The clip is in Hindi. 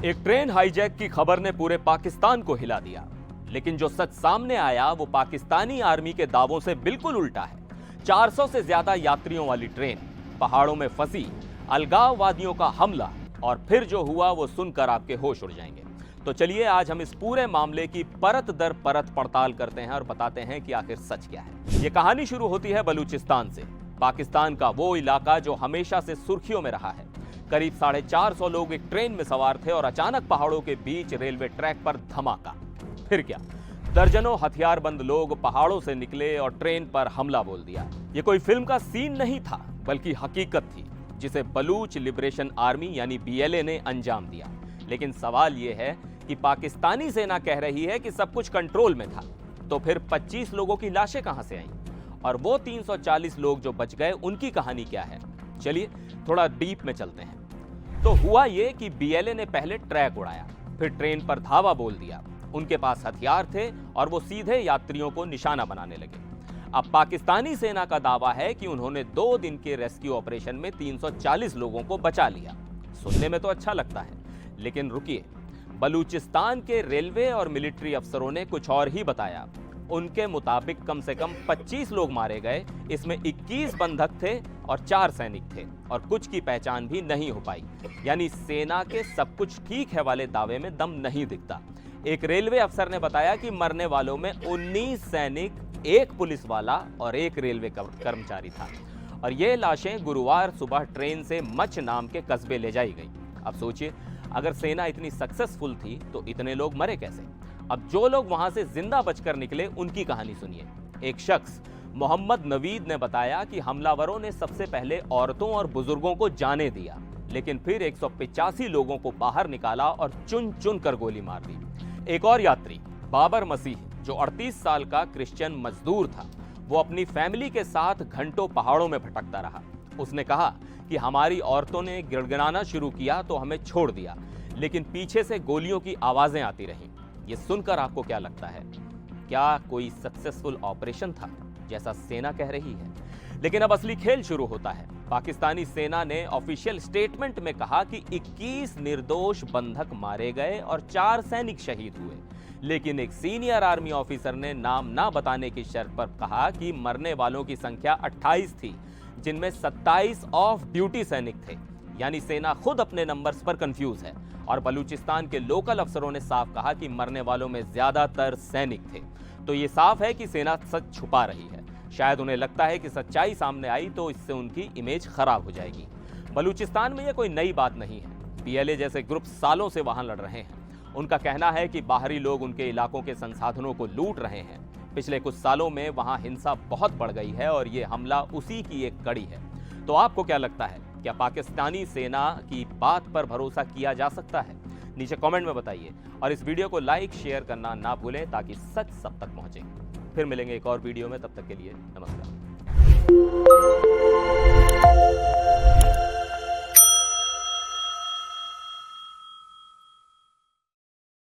एक ट्रेन हाईजैक की खबर ने पूरे पाकिस्तान को हिला दिया, लेकिन जो सच सामने आया वो पाकिस्तानी आर्मी के दावों से बिल्कुल उल्टा है। 400 से ज्यादा यात्रियों वाली ट्रेन पहाड़ों में फंसी, अलगाववादियों का हमला, और फिर जो हुआ वो सुनकर आपके होश उड़ जाएंगे। तो चलिए आज हम इस पूरे मामले की परत दर परत पड़ताल करते हैं और बताते हैं कि आखिर सच क्या है। ये कहानी शुरू होती है बलूचिस्तान से, पाकिस्तान का वो इलाका जो हमेशा से सुर्खियों में रहा है। करीब 450 लोग एक ट्रेन में सवार थे और अचानक पहाड़ों के बीच रेलवे ट्रैक पर धमाका। फिर क्या, दर्जनों हथियारबंद लोग पहाड़ों से निकले और ट्रेन पर हमला बोल दिया। ये कोई फिल्म का सीन नहीं था, बल्कि हकीकत थी जिसे बलूच लिबरेशन आर्मी यानी BLA ने अंजाम दिया। लेकिन सवाल यह है कि पाकिस्तानी सेना कह रही है कि सब कुछ कंट्रोल में था, तो फिर 25 लोगों की लाशें कहां से आईं? और वो 340 लोग जो बच गए, उनकी कहानी क्या है? चलिए थोड़ा डीप में चलते हैं। तो हुआ ये कि BLA ने पहले ट्रैक उड़ाया, फिर ट्रेन पर धावा बोल दिया। उनके पास हथियार थे और वो सीधे यात्रियों को निशाना बनाने लगे। अब पाकिस्तानी सेना का दावा है कि उन्होंने 2 दिन के रेस्क्यू ऑपरेशन में 340 लोगों को बचा लिया। सुनने में तो अच्छा लगता है, लेकिन रुकिए, बलूचिस्तान के रेलवे और मिलिट्री अफसरों ने कुछ और ही बताया। उनके मुताबिक कम से कम 25 लोग मारे गए, इसमें 21 बंधक थे और 4 सैनिक थे, और कुछ की पहचान भी नहीं हो पाई। यानी सेना के सब कुछ ठीक है वाले दावे में दम नहीं दिखता। एक रेलवे अफसर ने बताया कि मरने वालों में 19 सैनिक, 1 पुलिस वाला और 1 रेलवे कर्मचारी था, और ये लाशें गुरुवार सुबह ट्रेन से मच नाम के कस्बे ले जाई गई। अब सोचिए, अगर सेना इतनी सक्सेसफुल थी तो इतने लोग मरे कैसे? अब जो लोग वहां से जिंदा बचकर निकले, उनकी कहानी सुनिए। एक शख्स मोहम्मद नवीद ने बताया कि हमलावरों ने सबसे पहले औरतों और बुजुर्गों को जाने दिया, लेकिन फिर 185 लोगों को बाहर निकाला और चुन चुन कर गोली मार दी। एक और यात्री बाबर मसीह, जो 38 साल का क्रिश्चियन मजदूर था, वो अपनी फैमिली के साथ घंटों पहाड़ों में भटकता रहा। उसने कहा कि हमारी औरतों ने गिड़गिड़ाना शुरू किया तो हमें छोड़ दिया, लेकिन पीछे से गोलियों की आवाजें आती रहीं। ये सुनकर आपको क्या लगता है? क्या कोई सक्सेसफुल ऑपरेशन था जैसा सेना कह रही है? लेकिन अब असली खेल शुरू होता है। पाकिस्तानी सेना ने ऑफिशियल स्टेटमेंट में कहा कि 21 निर्दोष बंधक मारे गए और 4 सैनिक शहीद हुए। लेकिन एक सीनियर आर्मी ऑफिसर ने नाम ना बताने की शर्त पर कहा कि मरने वालों की संख्या 28 थी, जिनमें 27 ऑफ ड्यूटी सैनिक थे। यानी सेना खुद अपने नंबर्स पर कंफ्यूज है, और बलूचिस्तान के लोकल अफसरों ने साफ कहा कि मरने वालों में ज्यादातर सैनिक थे। तो ये साफ है कि सेना सच छुपा रही है। शायद उन्हें लगता है कि सच्चाई सामने आई तो इससे उनकी इमेज खराब हो जाएगी। बलूचिस्तान में यह कोई नई बात नहीं है। BLA जैसे ग्रुप सालों से वहां लड़ रहे हैं। उनका कहना है कि बाहरी लोग उनके इलाकों के संसाधनों को लूट रहे हैं। पिछले कुछ सालों में वहां हिंसा बहुत बढ़ गई है और ये हमला उसी की एक कड़ी है। तो आपको क्या लगता है? क्या पाकिस्तानी सेना की बात पर भरोसा किया जा सकता है? नीचे कमेंट में बताइए, और इस वीडियो को लाइक शेयर करना ना भूलें ताकि सच सब तक पहुंचे। फिर मिलेंगे एक और वीडियो में, तब तक के लिए नमस्कार।